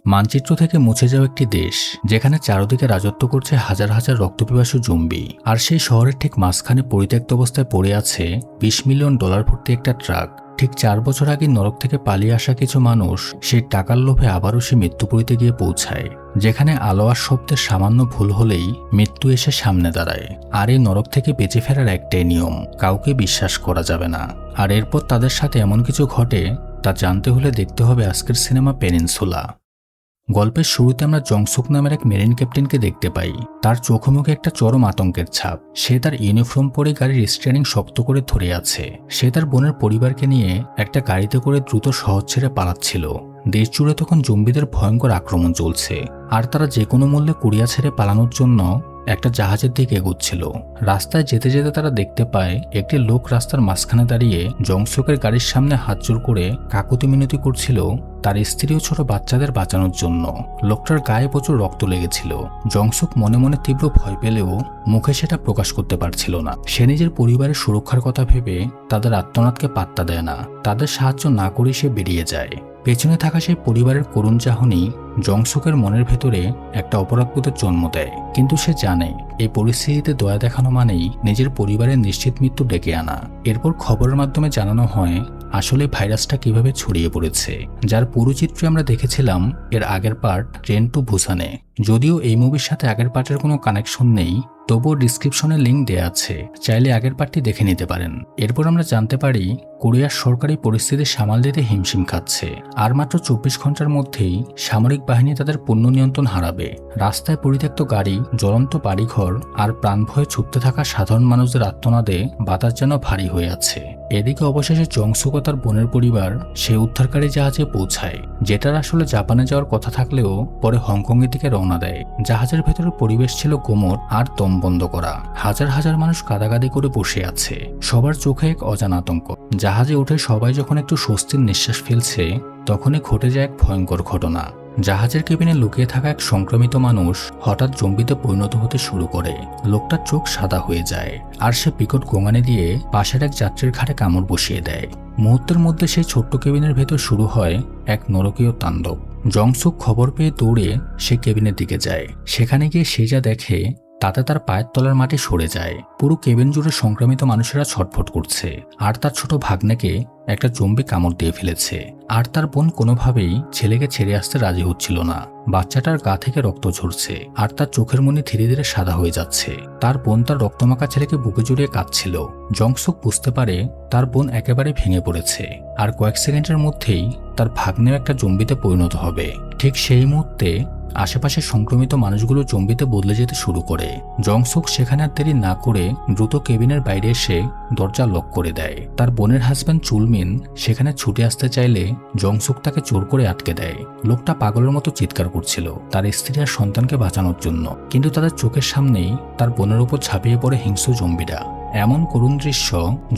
মানচিত্র থেকে মুছে যাওয়া একটি দেশ যেখানে চারদিকে রাজত্ব করছে হাজার হাজার রক্তপিপাসু জম্বি, আর সেই শহরের ঠিক মাঝখানে পরিত্যক্ত অবস্থায় পড়ে আছে $20 মিলিয়ন ভর্তি একটা ট্রাক। ঠিক 4 বছর আগে নরক থেকে পালিয়ে আসা কিছু মানুষ সেই টাকার লোভে আবারও সে মৃত্যুপুরীতে গিয়ে পৌঁছায়, যেখানে আলো আর শব্দের সামান্য ভুল হলেই মৃত্যু এসে সামনে দাঁড়ায়। আর এই নরক থেকে বেঁচে ফেরার একটাই নিয়ম, কাউকে বিশ্বাস করা যাবে না। আর এরপর তাদের সাথে এমন কিছু ঘটে তা জানতে হলে দেখতে হবে আজকের সিনেমা পেনিনসুলা। গল্পের শুরুতে আমরা জংসুক নামের এক মেরিন ক্যাপ্টেনকে দেখতে পাই। তার চোখে মুখে একটা চরম আতঙ্কের ছাপ। সে তার ইউনিফর্ম পরে গাড়ির স্টিয়ারিং শক্ত করে ধরে আছে। সে তার বোনের পরিবারকে নিয়ে একটা গাড়িতে করে দ্রুত শহর ছেড়ে পালাচ্ছিল। দেশ জুড়ে তখন জম্বিদের ভয়ঙ্কর আক্রমণ চলছে, আর তারা যে কোনো মূল্যে কোরিয়া ছেড়ে পালানোর জন্য একটা জাহাজের দিকে এগোচ্ছিল। রাস্তায় যেতে যেতে তারা দেখতে পায় একটি লোক রাস্তার মাঝখানে দাঁড়িয়ে জংসুকের গাড়ির সামনে হাত জোর করে কাকুতি মিনতি করছিল তার স্ত্রী ও ছোট বাচ্চাদের বাঁচানোর জন্য। লোকটার গায়ে প্রচুর রক্ত লেগেছিল। জংসুক মনে মনে তীব্র ভয় পেলেও মুখে সেটা প্রকাশ করতে পারছিল না। সে নিজের পরিবারের সুরক্ষার কথা ভেবে তাদের আত্মনাদকে পাত্তা দেয় না। তাদের সাহায্য না করে সে বেরিয়ে যায়। পেছনে থাকা সেই পরিবারের করুণ চাহনি জংসুকের মনের ভেতরে একটা অপরাধবোধের জন্ম দেয়। কিন্তু সে জানে এই পরিস্থিতিতে দয়া দেখানো মানেই নিজের পরিবারের নিশ্চিত মৃত্যু ডেকে আনা। এরপর খবরের মাধ্যমে জানানো হয় আসলে ভাইরাসটা কিভাবে ছড়িয়ে পড়েছে, যার পুরো চিত্রে আমরা দেখেছিলাম এর আগের পার্ট ট্রেন টু বুসানে। যদিও এই মুভির সাথে আগের পার্টের কোনো কানেকশন নেই, তবুও ডিসক্রিপশনে লিঙ্ক দেয়া আছে, চাইলে আগের পার্টটি দেখে নিতে পারেন। এরপর আমরা জানতে পারি কোরিয়ার সরকারি পরিস্থিতি সামাল দিতে হিমশিম খাচ্ছে। আর মাত্র 24 ঘন্টার মধ্যেই সামরিক বাহিনী তাদের পূর্ণ নিয়ন্ত্রণ হারাবে। রাস্তায় পরিত্যক্ত গাড়ি, জ্বলন্ত বাড়িঘর আর প্রাণভয়ে ছুটতে থাকা সাধারণ মানুষদের আত্মনাদে বাতাস যেন ভারী হয়ে আছে। এদিকে অবশেষে জংসুক ও তার বোনের পরিবার সেই উদ্ধারকারী জাহাজে পৌঁছায়, যেটার আসলে জাপানে যাওয়ার কথা থাকলেও পরে হংকংয়ের দিকে রওনা দেয়। জাহাজের ভেতরে পরিবেশ ছিল গোমর আর দম বন্ধ করা। হাজার হাজার মানুষ কাদাকাদি করে বসে আছে, সবার চোখে এক অজানা আতঙ্ক। জাহাজে উঠে সবাই যখন একটু স্বস্তির নিঃশ্বাস ফেলছে, তখনই ঘটে যায় এক ভয়ঙ্কর ঘটনা। জাহাজের কেবিনে লুকিয়ে থাকা এক সংক্রমিত মানুষ হঠাৎ জম্বিতে পরিণত হতে শুরু করে। লোকটার চোখ সাদা হয়ে যায়, আর সে বিকট গোঙানি দিয়ে পাশের এক যাত্রীর ঘাড়ে কামড় বসিয়ে দেয়। মুহূর্তের মধ্যে সেই ছোট্ট কেবিনের ভেতর শুরু হয় এক নরকীয় তাণ্ডব। জংসুক খবর পেয়ে দৌড়ে সে কেবিনের দিকে যায়। সেখানে গিয়ে সে যা দেখে তাতে তার পায়ের তলার মাটি সরে যায়। পুরো কেবিন জুড়ে সংক্রমিত মানুষেরা ছটফট করছে, আর তার ছোট ভাগ্নেকে একটা জম্বি কামড় দিয়ে ফেলেছে। আর তার বোন কোনোভাবেই ছেলেকে ছেড়ে আসতে রাজি হচ্ছিল না। বাচ্চাটার গা থেকে রক্ত ঝরছে, আর তার চোখের মনি ধীরে ধীরে সাদা হয়ে যাচ্ছে। তার বোন তার রক্তমাখা ছেলেকে বুকে জড়িয়ে কাঁদছিল। জংসুক বুঝতে পারে তার বোন একেবারে ভেঙে পড়েছে, আর কয়েক সেকেন্ডের মধ্যেই তার ভাগ্নেও একটা জম্বিতে পরিণত হবে। ঠিক সেই মুহূর্তে আশেপাশে সংক্রমিত মানুষগুলো জম্বিতে বদলে যেতে শুরু করে। জংসুক সেখানে আর দেরি না করে দ্রুত কেবিনের বাইরে এসে দরজা লক করে দেয়। তার বোনের হাজব্যান্ড চুলমিন সেখানে ছুটে আসতে চাইলে জংসুক তাকে জোর করে আটকে দেয়। লোকটা পাগলের মতো চিৎকার করছিল তার স্ত্রী আর সন্তানকে বাঁচানোর জন্য, কিন্তু তাদের চোখের সামনেই তার বোনের উপর ঝাঁপিয়ে পড়ে হিংস্র জম্বিরা। এমন করুণ দৃশ্য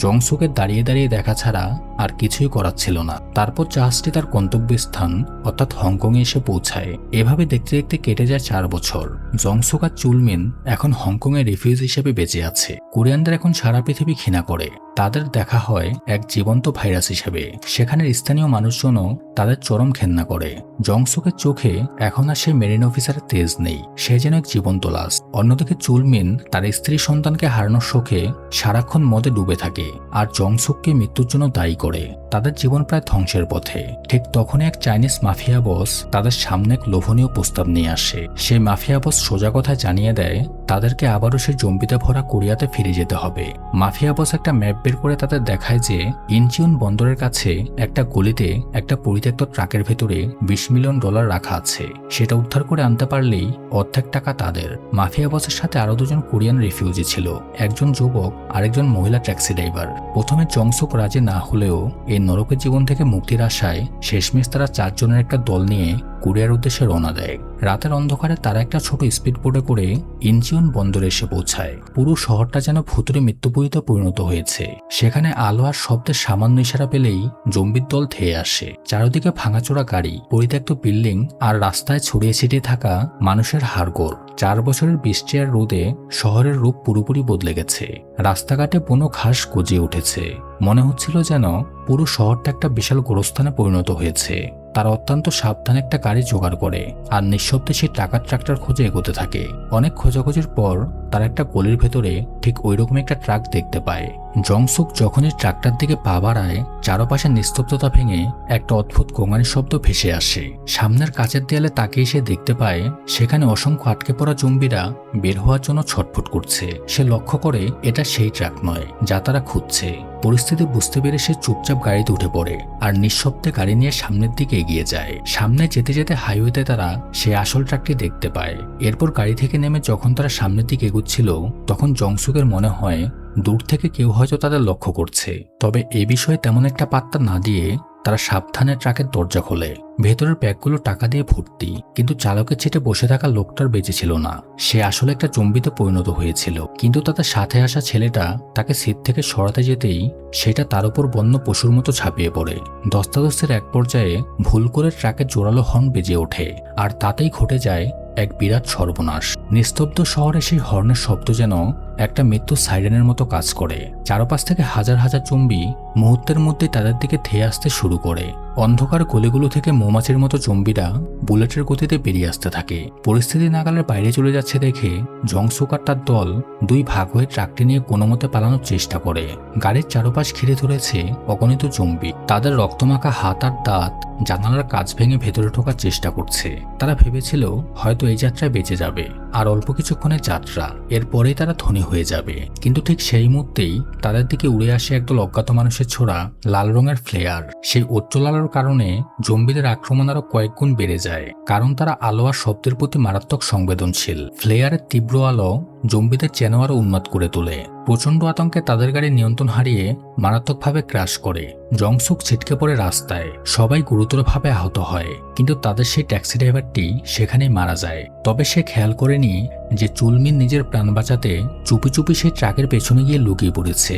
জংসুকের দাঁড়িয়ে দাঁড়িয়ে দেখা ছাড়া আর কিছুই করার ছিল না। তারপর জাহাজটি তার গন্তব্যস্থান অর্থাৎ হংকংয়ে এসে পৌঁছায়। এভাবে দেখতে দেখতে কেটে যায় 4 বছর। জংসুক আর চুলমিন এখন হংকংয়ের রিফিউজ হিসেবে বেঁচে আছে। কোরিয়ানদের এখন সারা পৃথিবী ঘৃণা করে। তাদের দেখা হয় এক জীবন্ত ভাইরাস হিসেবে। সেখানের স্থানীয় মানুষজনও তাদের চরম ঘেন্না করে। জংসুকের চোখে এখন আর সেই মেরিন অফিসারের তেজ নেই, সে যেন এক জীবন্ত লাশ। অন্যদিকে চুলমিন তার স্ত্রী সন্তানকে হারানোর শোকে সারাক্ষণ মদে ডুবে থাকে, আর জংসুককে মৃত্যুর জন্য দায়ী করে। তাদের জীবন প্রায় ধ্বংসের পথে। ঠিক তখনই এক চাইনিজ মাফিয়া বস তাদের সামনে এক লোভনীয় প্রস্তাব নিয়ে আসে। সেই মাফিয়া বস সোজা কথা জানিয়ে দেয় তাদেরকে আবারও সেই জম্বিতে ভরা কোরিয়াতে ফিরে যেতে হবে। মাফিয়া বস একটা ম্যাপ বের করে তাদের দেখায় যে ইনচিউন বন্দরের কাছে একটা গলিতে একটা পরিত্যক্ত ট্রাকের ভেতরে $20 মিলিয়ন রাখা আছে। সেটা উদ্ধার করে আনতে পারলেই অর্ধেক টাকা তাদের। মাফিয়া বসের সাথে আরো 2জন কোরিয়ান রিফিউজি ছিল, একজন যুবক আর একজন মহিলা ট্যাক্সি ড্রাইভার। প্রথমে জংসুক রাজি না হলেও এই নরকের জীবন থেকে মুক্তির আশায় শেষমেশ তারা 4 জনের একটা দল নিয়ে কোরিয়ার উদ্দেশ্যে রওনা দেয়। রাতের অন্ধকারে তারা একটা ছোট স্পিড বোটে করে ইনচিউন বন্দরে এসে পৌঁছায়। পুরো শহরটা যেন ভুতুরে মৃত্যুপুরীতে পরিণত হয়েছে। সেখানে আলো আর শব্দের সামান্য ইশারা পেলেই জম্বির দল ধেয়ে আসে। চারদিকে ভাঙাচোরা গাড়ি, পরিত্যক্ত বিল্ডিং আর রাস্তায় ছড়িয়ে ছিটিয়ে থাকা মানুষের হাড়গোড়। 4 বছরের বৃষ্টি আর রোদে শহরের রূপ পুরোপুরি বদলে গেছে। রাস্তাঘাটে বুনো ঘাস গজিয়ে উঠেছে। মনে হচ্ছিল যেন পুরো শহরটা একটা বিশাল গোরস্থানে পরিণত হয়েছে। তারা অত্যন্ত সাবধানে একটা গাড়ি জোগাড় করে আর নিঃশব্দে সেই টাকার ট্রাকটার খোঁজে এগোতে থাকে। অনেক খোঁজাখুঁজির পর তারা একটা গলির ভেতরে ঠিক ওইরকম একটা ট্রাক দেখতে পায়। জংসুক যখনই ট্রাকটার দিকে পা বাড়ায়, চারপাশে নিস্তব্ধতা ভেঙে একটা অদ্ভুত গোঙানির শব্দ ভেসে আসে। সামনের কাচের দেয়ালে তাকিয়ে সে দেখতে পায় সেখানে অসংখ্য আটকে পড়া জম্বিরা বের হওয়ার জন্য ছটফট করছে। সে লক্ষ্য করে এটা সেই ট্রাক নয় যা তারা খুঁজছে। পরিস্থিতি বুঝতে পেরে সে চুপচাপ গাড়িতে উঠে পড়ে আর নিঃশব্দে গাড়ি নিয়ে সামনের দিকে এগিয়ে যায়। সামনে যেতে যেতে হাইওয়েতে তারা সে আসল ট্রাকটি দেখতে পায়। এরপর গাড়ি থেকে নেমে যখন তারা সামনের দিকে এগুচ্ছিল, তখন জংসুকের মনে হয় দূর থেকে কেউ হয়তো তাদের লক্ষ্য করছে। তবে এ বিষয়ে তেমন একটা পাত্তা না দিয়ে তারা সাবধানে ট্রাকের দরজা খোলে। ভেতরের ব্যাগগুলো টাকা দিয়ে ভর্তি, কিন্তু চালকের সিটে বসে থাকা লোকটার বেঁচে ছিল না। সে আসলে একটা জম্বিতে পরিণত হয়েছিল। কিন্তু তাদের সাথে আসা ছেলেটা তাকে সিট থেকে সরাতে যেতেই সেটা তার উপর বন্য পশুর মতো ঝাঁপিয়ে পড়ে। ধস্তাধস্তির এক পর্যায়ে ভুল করে ট্রাকের জোরালো হর্ন বেজে ওঠে আর তাতেই ঘটে যায় এক বিরাট সর্বনাশ। নিস্তব্ধ শহরে সেই হর্নের শব্দ যেন একটা মৃত্যু সাইরেনের মতো কাজ করে। চারপাশ থেকে হাজার হাজার জম্বি মুহূর্তের মধ্যে তাদের দিকে ধেয়ে আসতে শুরু করে। অন্ধকার গলিগুলো থেকে মৌমাছির মতো জম্বিরা বুলেটের গতিতে বেরিয়ে আসতে থাকে। পরিস্থিতি নাগালের বাইরে চলে যাচ্ছে দেখে জংসুক আর তার দল দুই ভাগ হয়ে ট্রাকটি নিয়ে কোনো মতে পালানোর চেষ্টা করে। গাড়ির চারপাশ ঘিরে ধরেছে অগণিত জম্বি। তাদের রক্তমাখা হাত আর দাঁত জানালার কাঁচ ভেঙে ভেতরে ঢোকার চেষ্টা করছে। তারা ভেবেছিল হয়তো এই যাত্রায় বেঁচে যাবে, আর অল্প কিছুক্ষণের যাত্রা, এরপরেই তারা ধনী হয়ে যাবে। কিন্তু ঠিক সেই মুহূর্তেই তাদের দিকে উড়ে আসে একদল অজ্ঞাত মানুষের ছোড়া লাল রঙের ফ্লেয়ার। সেই উজ্জ্বল আলোর কারণে জম্বিদের আক্রমণ আরো কয়েক গুণ বেড়ে যায়, কারণ তারা আলো আর শব্দের প্রতি মারাত্মক সংবেদনশীল। ফ্লেয়ারের তীব্র আলো জম্বিদের যেন আরো উন্মাদ করে তোলে। প্রচণ্ড আতঙ্কে তাদের গাড়ি নিয়ন্ত্রণ হারিয়ে মারাত্মকভাবে ক্র্যাশ করে। জংসুক ছিটকে পড়ে রাস্তায়। সবাই গুরুতরভাবে আহত হয়, কিন্তু তাদের সেই ট্যাক্সি ড্রাইভারটি সেখানেই মারা যায়। তবে সে খেয়াল করেনি যে চুলমিন নিজের প্রাণ বাঁচাতে চুপি চুপি সেই ট্রাকের পেছনে গিয়ে লুকিয়ে পড়েছে।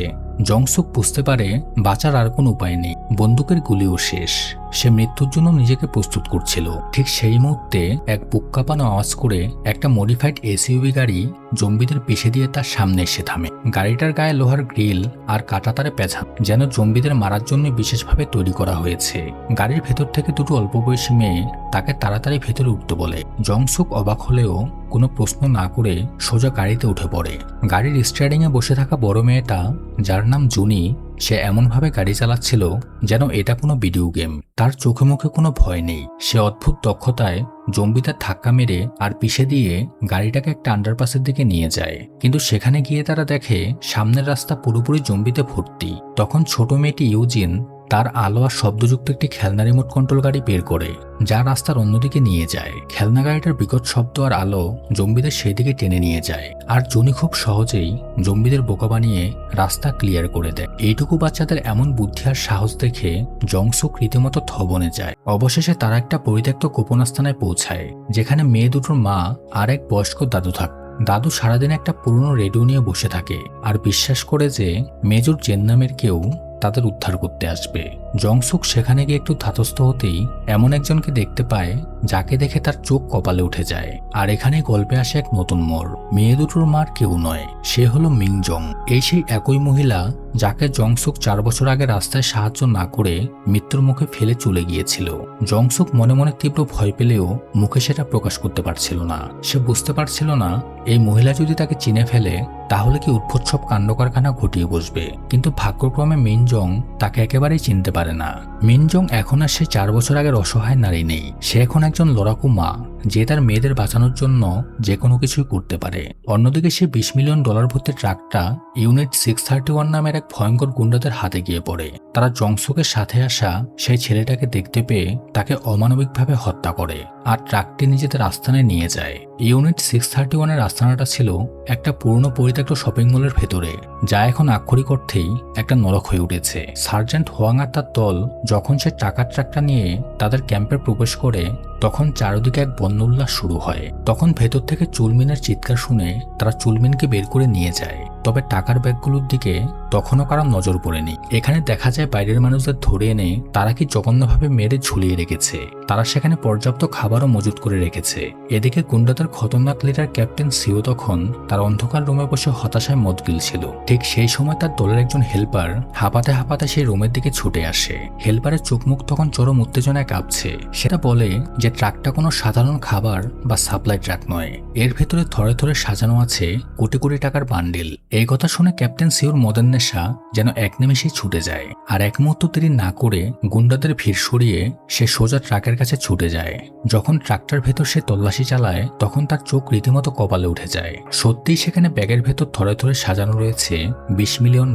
জংসুক বুঝতে পারে বাঁচার আর কোনো উপায় নেই। বন্দুকের গুলিও শেষ। সে মৃত্যুর জন্য নিজেকে প্রস্তুত করছিল। ঠিক সেই মুহূর্তে এক বুক কাঁপানো আওয়াজ করে একটা মডিফাইড এসইউভি গাড়ি জম্বিদের পিষে দিয়ে তার সামনে এসে থামে। গাড়িটার গায়ে লোহার গ্রিল আর কাঁটাতারে পেঁচানো, যেন জম্বিদের মারার জন্য বিশেষভাবে তৈরি করা হয়েছে। গাড়ির ভেতর থেকে দুটো অল্প বয়সী মেয়ে তাকে তাড়াতাড়ি ভেতরে উঠতে বলে। জংসুক অবাক হলেও কোনো প্রশ্ন না করে সোজা গাড়িতে উঠে পড়ে। গাড়ির স্টিয়ারিং এ বসে থাকা বড় মেয়েটা, যার নাম জুনি, সে এমনভাবে গাড়ি চালাচ্ছিল যেন এটা কোনো ভিডিও গেম। তার চোখে মুখে কোনো ভয় নেই। সে অদ্ভুত দক্ষতায় জম্বিদের ধাক্কা মেরে আর পিষে দিয়ে গাড়িটাকে একটা আন্ডারপাসের দিকে নিয়ে যায়। কিন্তু সেখানে গিয়ে তারা দেখে সামনের রাস্তা পুরোপুরি জম্বিতে ভর্তি। তখন ছোট মেয়েটি ইউজিন তার আলো আর শব্দযুক্ত একটি খেলনা রিমোট কন্ট্রোল গাড়ি বের করে, যা রাস্তার অন্যদিকে নিয়ে যায়। খেলনা গাড়িটার বিকট শব্দ আর আলো জম্বিদের সেই দিকে টেনে নিয়ে যায়, আর জুনি খুব সহজেই জম্বিদের বোকা বানিয়ে রাস্তা ক্লিয়ার করে দেয়। এইটুকু বাচ্চাদের এমন বুদ্ধি আর সাহস দেখে জংসুক রীতিমতো থবনে যায়। অবশেষে তারা একটা পরিত্যক্ত গোপনস্থানে পৌঁছায়, যেখানে মেয়ে দুটোর মা আর এক বয়স্ক দাদু থাকে। দাদু সারাদিন একটা পুরনো রেডিও নিয়ে বসে থাকে আর বিশ্বাস করে যে মেজর জেন নামের কেউ তাদের উদ্ধার করতে আসবে। জংসুক সেখানে গিয়ে একটু ধাতস্থ হতেই এমন একজনকে দেখতে পায় যাকে দেখে তার চোখ কপালে উঠে যায়। আর এখানে গল্পে আসে এক নতুন মোড়। মেয়ে দুটোর মার কেউ নয়, সে হলো মিংজং। এই সেই একই মহিলা যাকে জংসুক 4 বছর আগে রাস্তায় সাহায্য না করে মৃত্যুর মুখে ফেলে চলে গিয়েছিল। জংসুক মনে মনে তীব্র ভয় পেলেও মুখে সেটা প্রকাশ করতে পারছিল না। সে বুঝতে পারছিল না এই মহিলা যদি তাকে চিনে ফেলে তাহলে কি উদ্ভট সব কাণ্ডকারখানা ঘটিয়ে বসবে। কিন্তু ভাগ্যক্রমে মিনজং তাকে একেবারেই চিনতে পারে না। মিনজং এখন আর সে 4 বছর আগের অসহায় নারী নেই। সে এখন একজন লড়াকু মা, যে তার মেয়েদের বাঁচানোর জন্য যে কোনো কিছুই করতে পারে। অন্যদিকে সে $20 মিলিয়ন ভর্তি ট্রাকটা ইউনিট 631 নামের এক ভয়ঙ্কর গুন্ডাদের হাতে গিয়ে পড়ে। তারা জংসুকের সাথে আসা সেই ছেলেটাকে দেখতে পেয়ে তাকে অমানবিকভাবে হত্যা করে আর ট্রাকটি নিজেদের আস্তানে নিয়ে যায়। ইউনিট 631 এর আস্তানাটা ছিল একটা পুরনো পরিত্যক্ত শপিং মলের ভেতরে, যা এখন আক্ষরিক অর্থেই একটা নরক হয়ে উঠেছে। সার্জেন্ট হোয়াং আর তার দল যখন সে টাকার ট্রাকটা নিয়ে তাদের ক্যাম্পে প্রবেশ করে, তখন চারদিকে এক বন্য উল্লাস শুরু হয়। তখন ভেতর থেকে চুলমিনের চিৎকার শুনে তারা চুলমিনকে বের করে নিয়ে যায়। তবে টাকার ব্যাগগুলোর দিকে তখনও কারো নজর পড়েনি। এখানে দেখা যায় বাইরের মানুষদের ধরে এনে তারা কি জঘন্যভাবে মেরে ঝুলিয়ে রেখেছে। তারা সেখানে পর্যাপ্ত খাবারও মজুত করে রেখেছে। এদিকে গুন্ডাদের খতরনাক লিডার ক্যাপ্টেন সিও তখন তার অন্ধকার রুমে বসে হতাশায় মদ গিলছিল। ঠিক সেই সময় তার দলের একজন হেল্পার হাঁপাতে হাঁপাতে সেই রুমের দিকে ছুটে আসে। হেল্পারের চোখ মুখ তখন চরম উত্তেজনায় কাঁপছে। সেটা বলে যে ট্রাকটা কোনো সাধারণ খাবার বা সাপ্লাই ট্রাক নয়, এর ভেতরে থরে থরে সাজানো আছে কোটি কোটি টাকার বান্ডিল। এই কথা শুনে ক্যাপ্টেন সিওর মদের নেশা যেন এক নিমেষেই ছুটে যায়। আর এক মুহূর্ত দেরি না করে গুন্ডাদের ভিড় সরিয়ে সে সোজা ট্রাকের কাছে ছুটে যায়। যখন ট্রাকটার ভেতর সে তল্লাশি চালায় তখন তার চোখ রীতিমতো কপালে উঠে যায়। সত্যিই সেখানে ব্যাগের ভেতর থরে থরে সাজানো রয়েছে $20 মিলিয়ন।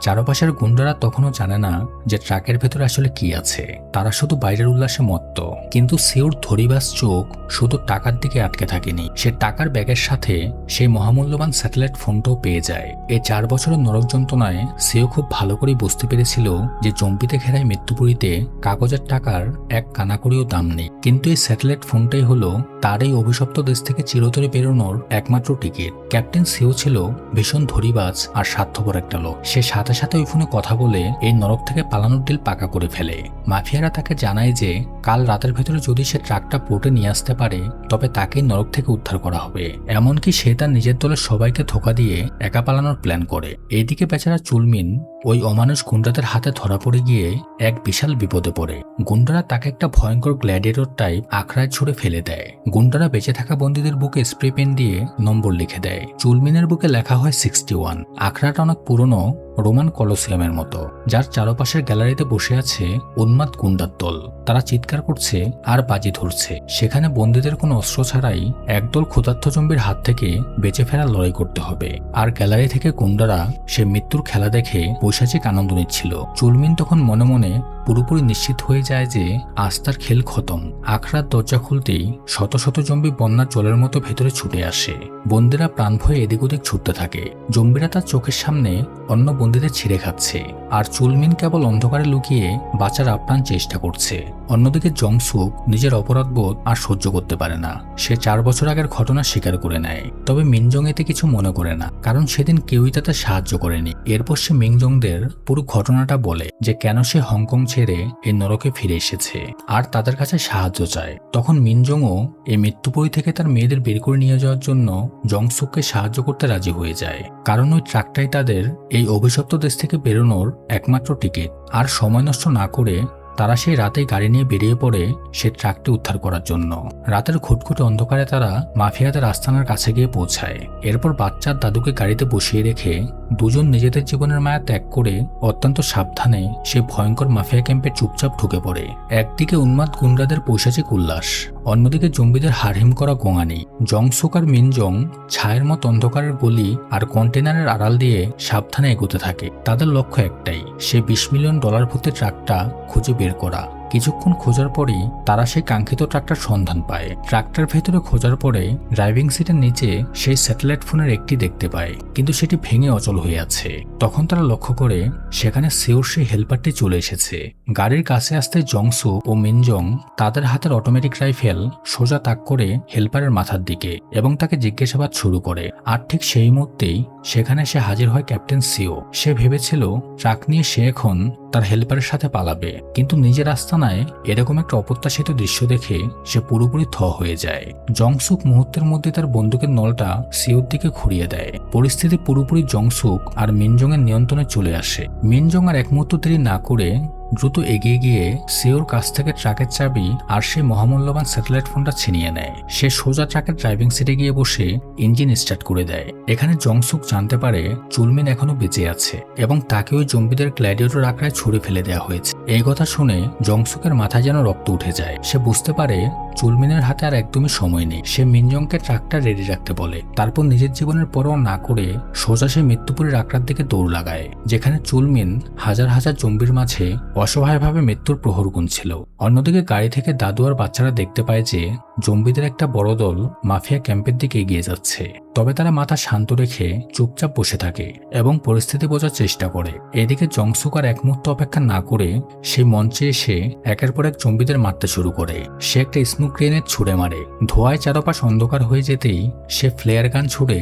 চারপাশের গুন্ডারা তখনও জানে না যে ট্রাকের ভেতরে আসলে কি আছে। তারা শুধু বাইরের উল্লাসে মত্ত। কিন্তু সিওর ধরিবাস চোখ শুধু টাকার দিকে আটকে থাকেনি। সে টাকার ব্যাগের সাথে সেই মহামূল্যবান স্যাটেলাইট ফোনটাও পেয়ে যায়। এই 4 বছরের নরক যন্ত্রণায় সিও খুব ভালো করে বুঝতে পেরেছিল যে জম্বিতে ঘেরায় মৃত্যুপুরীতে কাগজের টাকার এক কানাকড়িও দাম নেই। কিন্তু এই স্যাটেলাইট ফোনটাই হলো তার এই অভিশপ্ত দেশ থেকে চিরতরে বেরোনোর একমাত্র টিকিট। ক্যাপ্টেন সিও ছিল ভীষণ ধরিবাজ আর স্বার্থপর একটা লোক। সে সাথে সাথে ওই ফোনে কথা বলে এই নরক থেকে পালানোর ডিল পাকা করে ফেলে। মাফিয়ারা তাকে জানায় যে কাল রাতের ভেতরে যদি সে ট্রাকটা পোর্টে নিয়ে আসতে পারে তবে তাকেই নরক থেকে উদ্ধার করা হবে। এমনকি সে তার নিজের দলের সবাইকে ধোঁকা দিয়ে একা পালানোর প্ল্যান করে। এইদিকে বেচারা চুলমিন ওই অমানুষ গুন্ডাদের হাতে ধরা পড়ে গিয়ে এক বিশাল বিপদে পড়ে। গুন্ডারা তাকে একটা ভয়ঙ্কর গ্ল্যাডিয়েটর টাইপ আখড়ায় ছুড়ে ফেলে দেয়। গুন্ডারা বেঁচে থাকা বন্দীদের বুকে স্প্রে পেন দিয়ে নম্বর লিখে দেয়। চুলমিনের বুকে লেখা হয় 61। আখড়াটা অনেক পুরনো রোমান কলোসিয়ামের মতো, যার চারপাশের গ্যালারিতে বসে আছে উন্মাদ গুন্ডার দল। তারা চিৎকার করছে আর বাজি ধরছে। সেখানে বন্দীদের কোনো অস্ত্র ছাড়াই একদল ক্ষুধার্ত জম্বির হাত থেকে বেঁচে ফেরার লড়াই করতে হবে। আর গ্যালারি থেকে গুন্ডারা সে মৃত্যুর খেলা দেখে পৈশাচিক আনন্দ নিচ্ছিল। চুলমিন তখন মনে মনে পুরোপুরি নিশ্চিত হয়ে যায় যে আজ তার খেল খতম। আখড়ার দরজা খুলতেই শত শত জম্বি বন্যার জলের মতো ভেতরে ছুটে আসে। বন্দীরা প্রাণ ভয়ে এদিক ওদিক ছুটতে থাকে। জম্বিরা তার চোখের সামনে অন্য বন্দীদের ছিঁড়ে খাচ্ছে। আর চুলমিন কেবল অন্ধকারে লুকিয়ে বাঁচার আপ্রাণ চেষ্টা করছে। অন্যদিকে জংসুক নিজের অপরাধবোধ আর সহ্য করতে পারে না। সে 4 বছর আগের ঘটনা স্বীকার করে নেয়। তবে মিনজং এতে কিছু মনে করে না, কারণ সেদিন কেউই তাতে সাহায্য করেনি। এরপর সে মিনজংদের পুরো ঘটনাটা বলে যে কেন সে হংকং ছেড়ে এই নরকে ফিরে এসেছে আর তাদের কাছে সাহায্য চায়। তখন মিনজংও এই মৃত্যুপুরী থেকে তার মেয়েদের বের করে নিয়ে যাওয়ার জন্য জংসুককে সাহায্য করতে রাজি হয়ে যায়। কারণ ওই ট্রাকটাই তাদের এই অভিশপ্ত দেশ থেকে বেরোনোর একমাত্র টিকিট। আর সময় নষ্ট না করে তারা সেই রাতেই গাড়ি নিয়ে বেরিয়ে পড়ে সে ট্রাকটি উদ্ধার করার জন্য। রাতের ঘুটঘুটে অন্ধকারে তারা মাফিয়াদের আস্তানার কাছে গিয়ে পৌঁছায়। এরপর বাচ্চার দাদুকে গাড়িতে বসিয়ে রেখে দুজন নিজেদের জীবনের মায়া ত্যাগ করে অত্যন্ত সাবধানে সে ভয়ঙ্কর মাফিয়া ক্যাম্পে চুপচাপ ঢুকে পড়ে। একদিকে উন্মাদ গুন্ডাদের পৈশাচিক উল্লাস, অন্যদিকে জম্বিদের হারহিম করা গোঙানি। জংসুক আর মিনজং ছায়ের মতো অন্ধকারের গলি আর কন্টেনারের আড়াল দিয়ে সাবধানে এগোতে থাকে। তাদের লক্ষ্য একটাই, সে $20 মিলিয়ন ভর্তি ট্রাকটা খুঁজে বের করা। কিছুক্ষণ খোঁজার পরেই তারা সেই কাঙ্ক্ষিত ট্রাকটার সন্ধান পায়। ট্রাকটার ভেতরে খোঁজার পরে ড্রাইভিং সিটের নিচে সেই স্যাটেলাইট ফোনের একটি দেখতে পায়, কিন্তু সেটি ভেঙে অচল হয়ে আছে। তখন তারা লক্ষ্য করে সেখানে সিওর সেই হেল্পারটি চলে এসেছে। গাড়ির কাছে আসতে জংসু ও মিনজং তাদের হাতের অটোমেটিক রাইফেল সোজা তাক করে হেল্পারের মাথার দিকে এবং তাকে জিজ্ঞাসাবাদ শুরু করে। আর ঠিক সেই মুহূর্তেই সেখানে সে হাজির হয় ক্যাপ্টেন সিও। সে ভেবেছিল ট্রাক নিয়ে সে এখন তার হেল্পারের সাথে পালাবে, কিন্তু নিজের আস্তানায় এরকম একটা অপ্রত্যাশিত দৃশ্য দেখে সে পুরোপুরি থ হয়ে যায়। জংসুক মুহূর্তের মধ্যে তার বন্দুকের নলটা সিওর দিকে ঘুরিয়ে দেয়। পরিস্থিতি পুরোপুরি জংসুক আর মিনজং এর নিয়ন্ত্রণে চলে আসে। মিনজং আর এক মুহূর্ত দেরি না করে দ্রুত এগিয়ে গিয়ে সিওর কাছ থেকে ট্রাকের চাবি আর সেই মহামূল্যবান স্যাটেলাইট ফোনটা ছিনিয়ে নেয়। সে সোজা ট্রাকের ড্রাইভিং সিটে গিয়ে বসে ইঞ্জিন স্টার্ট করে দেয়। এখানে জংসুক জানতে পারে চুলমিন এখনো বেঁচে আছে এবং তাকে ওই জম্বিদের গ্ল্যাডিয়েটর আকারে ছুড়ে ফেলে দেওয়া হয়েছে। এই কথা শুনে জংসুকের মাথায় যেন রক্ত উঠে যায়। সে বুঝতে পারে চুলমিনের হাতে আর একদমই সময় নেই। সে মিনজংকে ট্রাকটা রেডি রাখতে বলে। তারপর নিজের জীবনের পরোয়া না করে সোজা সে মৃত্যুপুরীর আঁকড়ার দিকে দৌড় লাগায়, যেখানে চুলমিন হাজার হাজার জম্বির মাঝে অসহায়ভাবে মৃত্যুর প্রহর গুনছিল। অন্যদিকে গাড়ি থেকে দাদু আর বাচ্চারা দেখতে পায় যে জম্বিদের একটা বড় দল মাফিয়া ক্যাম্পের দিকে এগিয়ে যাচ্ছে। তবে তারা মাথা শান্ত রেখে চুপচাপ বসে থাকে এবং পরিস্থিতি বোঝার চেষ্টা করে। এদিকে জংসুক আর এক মুহূর্ত অপেক্ষা না করে সেই মঞ্চে এসে একের পর এক জম্বিদের মারতে শুরু করে। সে একটা স্মোক গ্রেনেড ছুড়ে মারে। ধোঁয়ায় চারপাশ অন্ধকার হয়ে যেতেই সে ফ্লেয়ার গান ছুড়ে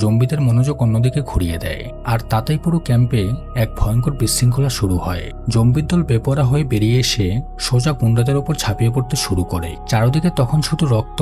জম্বিদের মনোযোগ অন্যদিকে ঘুরিয়ে দেয়, আর তাতেই পুরো ক্যাম্পে এক ভয়ঙ্কর বিশৃঙ্খলা শুরু হয়। জম্বির দল বেপরা হয়ে বেরিয়ে এসে সোজা গুন্ডাদের ওপর ঝাঁপিয়ে পড়তে শুরু করে। চারদিকে তখন শুধু রক্ত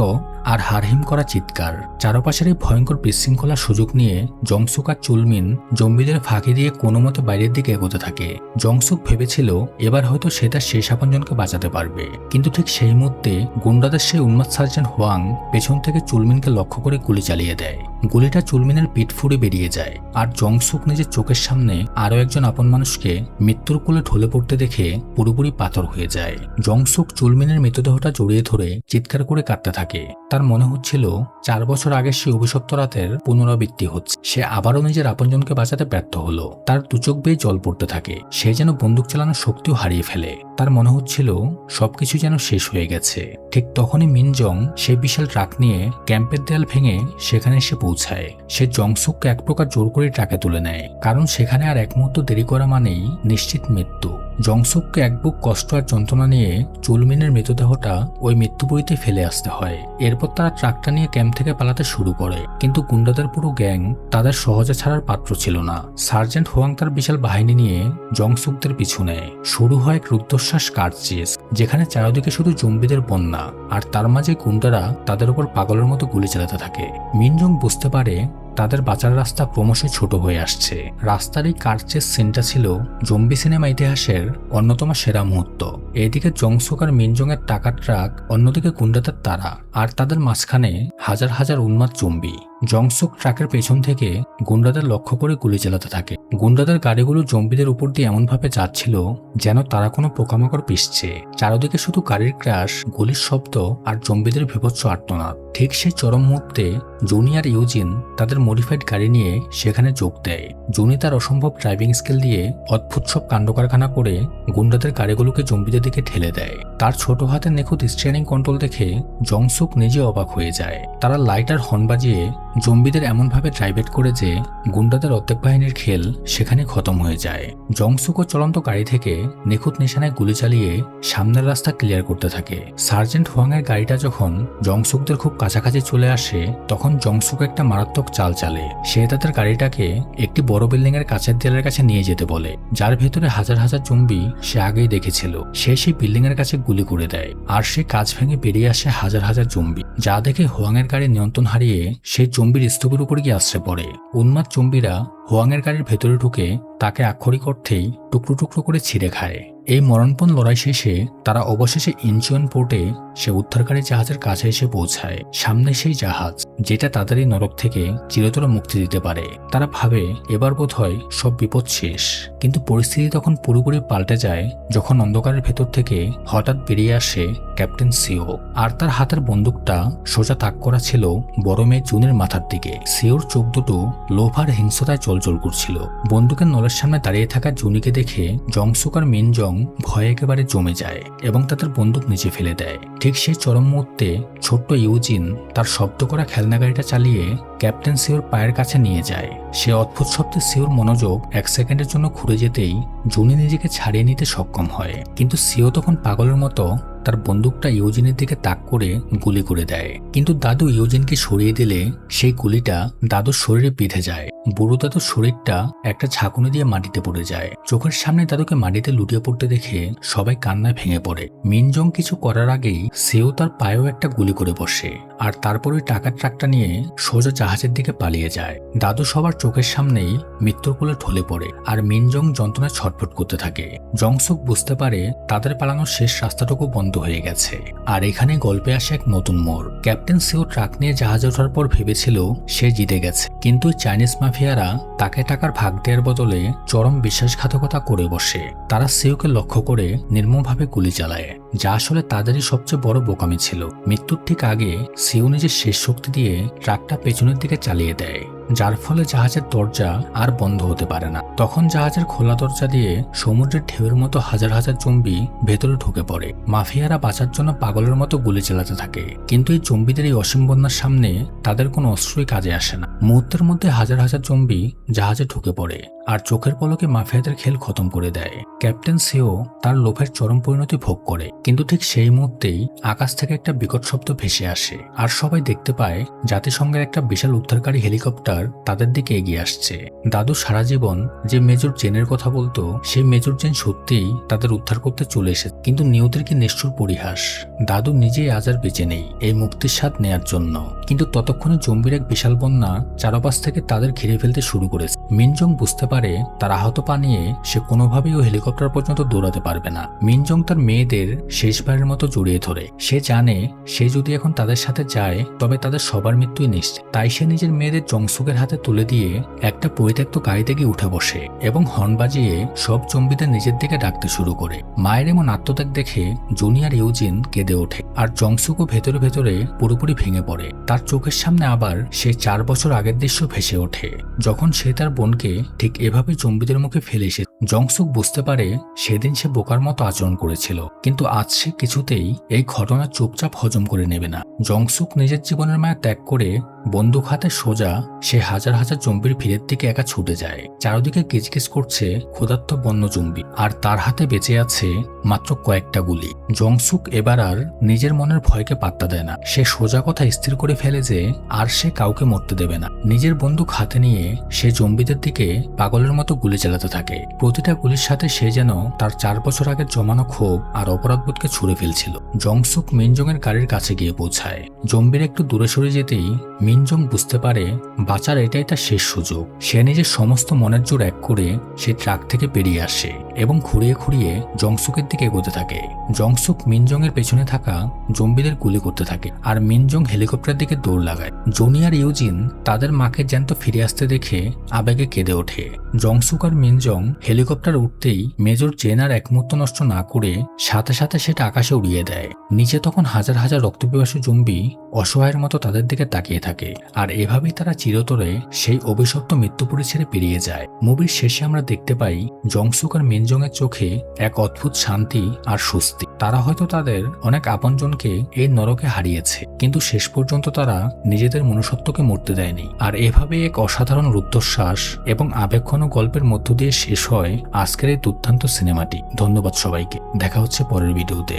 আর হারহিম করা চিৎকার। চারপাশের এই ভয়ঙ্কর বিশৃঙ্খলার সুযোগ নিয়ে জংসুক আর চুলমিন জম্বিদের ফাঁকি দিয়ে কোনো মতে বাইরের দিকে এগোতে থাকে। জংসুক ভেবেছিল এবার হয়তো সে তার শেষ আপনজনকে বাঁচাতে পারবে, কিন্তু ঠিক সেই মুহূর্তে গুন্ডাদের সেই উন্মাদ সার্জেন্ট হোয়াং পেছন থেকে চুলমিনকে লক্ষ্য করে গুলি চালিয়ে দেয়। গুলিটা চুলমিনের পিঠ ফুঁড়ে বেরিয়ে যায়, আর জংসুক নিজের চোখের সামনে আরও একজন আপন মানুষকে মৃত্যুর কোলে ঢলে পড়তে দেখে পুরোপুরি পাথর হয়ে যায়। জংসুক চুলমিনের মৃতদেহটা জড়িয়ে ধরে চিৎকার করে কাঁদতে থাকে। তার মনে হচ্ছিল 4 বছর আগে সেই অভিশপ্ত রাতের পুনরাবৃত্তি হচ্ছে। সে আবারও নিজের আপনজনকে বাঁচাতে ব্যর্থ হলো। তার দুচোখ বেয়ে জল পড়তে থাকে। সে যেন বন্দুক চালানোর শক্তিও হারিয়ে ফেলে। তার মনে হচ্ছিল সবকিছু যেন শেষ হয়ে গেছে। ঠিক তখনই মিনজং সেই বিশাল ট্রাক নিয়ে ক্যাম্পের দেয়াল ভেঙে সেখানে এসে পৌঁছায়। সে জংসুককে এক প্রকার জোর করে ট্রাকে তুলে নেয়, কারণ সেখানে আর এক মুহূর্ত দেরি করা মানেই নিশ্চিত মৃত্যু। জংসুককে এক বুক কষ্ট আর যন্ত্রণা নিয়ে চুলমিনের মৃতদেহটা ওই মৃত্যুপুরীতে ফেলে আসতে হয়। এরপর তারা ট্রাকটা নিয়ে ক্যাম্প থেকে পালাতে শুরু করে, কিন্তু গুন্ডাদের পুরো গ্যাং তাদের সহজে ছাড়ার পাত্র ছিল না। সার্জেন্ট হোয়াং তার বিশাল বাহিনী নিয়ে জংসুকদের পিছু নেয়। শুরু হয় এক রুদ্ধশ্বাস কারচেস, যেখানে চারদিকে শুধু জম্বিদের বন্যা, আর তার মাঝে গুন্ডারা তাদের উপর পাগলের মতো গুলি চালাতে থাকে। মিনজং বুঝতে পারে তাদের বাঁচার রাস্তা ক্রমশই ছোট হয়ে আসছে। রাস্তার এই কারচেস সিনটা ছিল জম্বি সিনেমা ইতিহাসের অন্যতম সেরা মুহূর্ত। এদিকে জংসুক আর মিনজংয়ের টাকার ট্রাক, অন্যদিকে গুন্ডাদের তারা, আর তাদের মাঝখানে হাজার হাজার উন্মাদ জম্বি। জংসুক ট্রাকের পেছন থেকে গুন্ডাদের লক্ষ্য করে গুলি চালাতে থাকে। গুন্ডাদের গাড়িগুলো জম্বিদের উপর দিয়ে এমনভাবে যাচ্ছিল যেন তারা কোনো পোকামাকড় পিষছে। চারদিকে শুধু গাড়ির ক্র্যাশ, গুলির শব্দ আর জম্বিদের বীভৎস আর্তনাদ। ঠিক সেই চরম মুহূর্তে জুনি আর ইউজিন তাদের মডিফাইড গাড়ি নিয়ে সেখানে যোগ দেয়। জুনি তার অসম্ভব ড্রাইভিং স্কিল দিয়ে অদ্ভুত সব কাণ্ডকারখানা করে গুন্ডাদের গাড়িগুলোকে জম্বিদের দিকে ঠেলে দেয়। তার ছোট হাতে নিখুঁত স্টিয়ারিং কন্ট্রোল দেখে জংসুক নিজে অবাক হয়ে যায়। তারা লাইট আর হর্ন বাজিয়ে জম্বিদের এমনভাবে ড্রাইভেট করে যে গুন্ডাদের অর্ধেক বাহিনীর খেল সেখানে খতম হয়ে যায়। জংসুকও চলন্ত গাড়ি থেকে নিখুঁত নিশানায় গুলি চালিয়ে সামনের রাস্তা ক্লিয়ার করতে থাকে। সার্জেন্ট হোয়াং এর গাড়িটা যখন জংসুকদের খুব কাছাকাছি চলে আসে, তখন জংসুক একটা মারাত্মক চাল চালে। সে তাদের গাড়িটাকে একটি বড় বিল্ডিং এর কাছের দেয়ালের কাছে নিয়ে যেতে বলে, যার ভেতরে হাজার হাজার জম্বি সে আগেই দেখেছিল। সে সেই বিল্ডিং এর কাছে গুলি করে দেয়, আর সে কাঁচ ভেঙে বেরিয়ে আসে হাজার হাজার জম্বি। যা দেখে হোয়াং এর গাড়ি নিয়ন্ত্রণ হারিয়ে সেই জম্বির স্তূপের উপর গিয়ে আশ্রে পড়ে। উন্মাদ জম্বিরা হোয়াং এর গাড়ির ভেতরে ঢুকে তাকে আক্ষরিক অর্থেই টুকরো টুকরো করে ছিঁড়ে খায়। এই মরণপণ লড়াই শেষে তারা অবশেষে ইনচিয়ন পোর্টে সে উদ্ধারকারী জাহাজের কাছে এসে পৌঁছায়। সামনে সেই জাহাজ যেটা তাদের এই নরক থেকে চিরতরে মুক্তি দিতে পারে। তারা ভাবে এবার বোধহয় সব বিপদ শেষ, কিন্তু পরিস্থিতি তখন পুরোপুরি পাল্টে যায় যখন অন্ধকারের ভেতর থেকে হঠাৎ বেরিয়ে আসে ক্যাপ্টেন সিও, আর তার হাতের বন্দুকটা সোজা তাক করা ছিল বড় মেয়ে জুনের মাথার দিকে। সিওর চোখ দুটো লোভ আর হিংস্রতায় চলচল করছিল। বন্দুকের নলের সামনে দাঁড়িয়ে থাকা জুনিকে দেখে জংসুক আর মিনজং ভয়ে একেবারে জমে যায় এবং তাদের বন্দুক নিচে ফেলে দেয়। ঠিক সেই চরম মুহূর্তে ছোট্ট ইউজিন তার শব্দ করা খেলনা গাড়িটা চালিয়ে ক্যাপ্টেন সিওর পায়ের কাছে নিয়ে যায়। সে অদ্ভুত শব্দে সিওর মনোযোগ 1 সেকেন্ডের জন্য ঘুরে যেতেই জুনি নিজেকে ছাড়িয়ে নিতে সক্ষম হয়, কিন্তু সিও তখন পাগলের মতো তার বন্দুকটা ইউজিনের দিকে তাক করে গুলি করে দেয়। কিন্তু দাদু ইউজিনকে সরিয়ে দিলে সেই গুলিটা দাদুর শরীরে বিঁধে যায়। বুড়ো দাদুর শরীরটা একটা ঝাঁকুনি দিয়ে মাটিতে পড়ে যায়। চোখের সামনে দাদুকে মাটিতে লুটিয়ে পড়তে দেখে সবাই কান্নায় ভেঙে পড়ে। মিনজং কিছু করার আগেই সেও তার পায়েও একটা গুলি করে বসে, আর তারপরে টাকার ট্রাকটা নিয়ে সোজা জাহাজের দিকে পালিয়ে যায়। দাদু সবার চোখের সামনেই মৃত্যুর কোলে ঢলে পড়ে, আর মিনজং যন্ত্রণায় ছটফট করতে থাকে। জংসুক বুঝতে পারে তাদের পালানোর শেষ রাস্তাটুকু বন্ধ হয়ে গেছে। আর এখানে গল্পে আসে এক নতুন মোড়। ক্যাপ্টেন সিও ট্রাক নিয়ে জাহাজে ওঠার পর ভেবেছিল সে জিতে গেছে, কিন্তু চাইনিজ মাফিয়ারা তাকে টাকার ভাগ দেওয়ার বদলে চরম বিশ্বাসঘাতকতা করে বসে। তারা সিওকে লক্ষ্য করে নির্মমভাবে গুলি চালায়, যা আসলে তাদেরই সবচেয়ে বড় বোকামি ছিল। মৃত্যুর ঠিক আগে সিও নিজের শেষ শক্তি দিয়ে ট্রাকটা পেছনের দিকে চালিয়ে দেয়, যার ফলে জাহাজের দরজা আর বন্ধ হতে পারে না। তখন জাহাজের খোলা দরজা দিয়ে সমুদ্রের ঢেউয়ের মতো হাজার হাজার জম্বি ভেতরে ঢুকে পড়ে। মাফিয়ারা বাঁচার জন্য পাগলের মতো গুলি চালাতে থাকে, কিন্তু এই জম্বিদের এই অসীম বন্যার সামনে তাদের কোনো অস্ত্রই কাজে আসে না। মুহূর্তের মধ্যে হাজার হাজার জম্বি জাহাজে ঢুকে পড়ে আর চোখের পলকে মাফিয়াদের খেল খতম করে দেয়। ক্যাপ্টেন সিও তার লোভের চরম পরিণতি ভোগ করে, কিন্তু ঠিক সেই মুহূর্তেই আকাশ থেকে একটা বিকট শব্দ ভেসে আসে, আর সবাই দেখতে পায় জাতিসংঘের একটা বিশাল উদ্ধারকারী হেলিকপ্টার শিকার তাদের দিকে এগিয়ে আসছে। দাদু সারা জীবন যে মেজর জেনের কথা বলতো, সেই মেজর জেন সত্যিই তাদের উদ্ধার করতে চলে এসেছে। কিন্তু নিয়তির কি নিষ্ঠুর পরিহাস, দাদু নিজেই আজ আর বেঁচে নেই এই মুক্তির স্বাদ নেয়ার জন্য। কিন্তু ততক্ষণে জম্বির এক বিশাল বন্যা চারপাশ থেকে তাদের ঘিরে ফেলতে শুরু করেছে। মিনজং বুঝতে পারে তার আহত পা নিয়ে সে কোনোভাবেই ও হেলিকপ্টার পর্যন্ত দৌড়াতে পারবে না। মিনজং তার মেয়েদের শেষবারের মতো জড়িয়ে ধরে। সে জানে সে যদি এখন তাদের সাথে যায় তবে তাদের সবার মৃত্যুই নিশ্চিত। তাই সে নিজের মেয়েদের জংসুকের হাতে তুলে দিয়ে একটা পরিত্যক্ত গাড়িতে গিয়ে উঠে বসে এবং হর্ন বাজিয়ে সব জম্বিদের নিজের দিকে ডাকতে শুরু করে। মায়ের এমন আত্মত্যাগ দেখে জুনিয়র ইউজিন কেঁদে ওঠে আর জংসুকও ভেতরে ভেতরে পুরোপুরি ভেঙে পড়ে। তার চোখের সামনে আবার সে 4 বছর আগের দৃশ্য ভেসে ওঠে, যখন সে তার বোনকে ঠিক এভাবে জম্বিদের মুখে ফেলে এসে। জংসুক বুঝতে পারে সেদিন সে বোকার মতো আচরণ করেছিল, কিন্তু আজ সে কিছুতেই এই ঘটনা চুপচাপ হজম করে নেবে না। জংসুক নিজের জীবনের মায়া ত্যাগ করে বন্দুক হাতে সোজা সে হাজার হাজার জম্বির ভিড়ের দিকে একা ছুটে যায়। চারদিকে কিচকিচ করছে ক্ষুধার্ত বন্য জম্বি, আর তার হাতে বেঁচে আছে মাত্র কয়েকটা গুলি। জংসুক এবার আর নিজের মনের ভয়কে পাত্তা দেয় না। সে সোজা কথা স্থির করে ফেলে যে আর সে কাউকে মরতে দেবে না। নিজের বন্দুক হাতে নিয়ে সে জম্বিদের দিকে পাগলের মতো গুলি চালাতে থাকে। প্রতিটা গুলির সাথে সে যেন তার 4 বছর আগের জমানো ক্ষোভ আর অপরাধবোধকে ছুঁড়ে ফেলছিল। জংসুক মিনজং এর গাড়ির কাছে গিয়ে পৌঁছায়। জম্বির একটু দূরে সরে যেতেই মিনজং বুঝতে পারে বাঁচার এটাই তার শেষ সুযোগ। সে নিজের সমস্ত মনের জোর এক করে সে ট্রাক থেকে বেরিয়ে আসে এবং খুঁড়িয়ে খুঁড়িয়ে জংসুকের দিকে এগোতে থাকে। জংসুক মিনজং এর পেছনে থাকা জম্বিদের গুলি করতে থাকে আর মিনজং হেলিকপ্টারের দিকে দৌড় লাগায়। জুনিয়র ইউজিন তাদের মাকে জ্যান্ত ফিরে আসতে দেখে আবেগে কেঁদে ওঠে। জংসুক আর মিনজং হেলিকপ্টার উঠতেই মেজর জেন আর এক মুহূর্ত নষ্ট না করে সাথে সাথে সেটা আকাশে উড়িয়ে দেয়। নিচে তখন হাজার হাজার রক্তপিপাসু জম্বি অসহায়ের মতো তাদের দিকে তাকিয়ে থাকে, আর এভাবেই তারা চিরতরে সেই অভিশপ্ত মৃত্যুপুরী ছেড়ে পেরিয়ে যায়। মুভির শেষে আমরা দেখতে পাই জংসুক আর মিনজং এর চোখে এক অদ্ভুত শান্তি আর স্বস্তি। তারা হয়তো তাদের অনেক আপনজনকে এই নরকে হারিয়েছে, কিন্তু শেষ পর্যন্ত তারা নিজেদের মনুষ্যত্বকে মরতে দেয়নি। আর এভাবে এক অসাধারণ রুদ্ধশ্বাস এবং আবেগঘন গল্পের মধ্য দিয়ে শেষ হয় আজকের এই দুর্দান্ত সিনেমাটি। ধন্যবাদ সবাইকে, দেখা হচ্ছে পরের ভিডিওতে।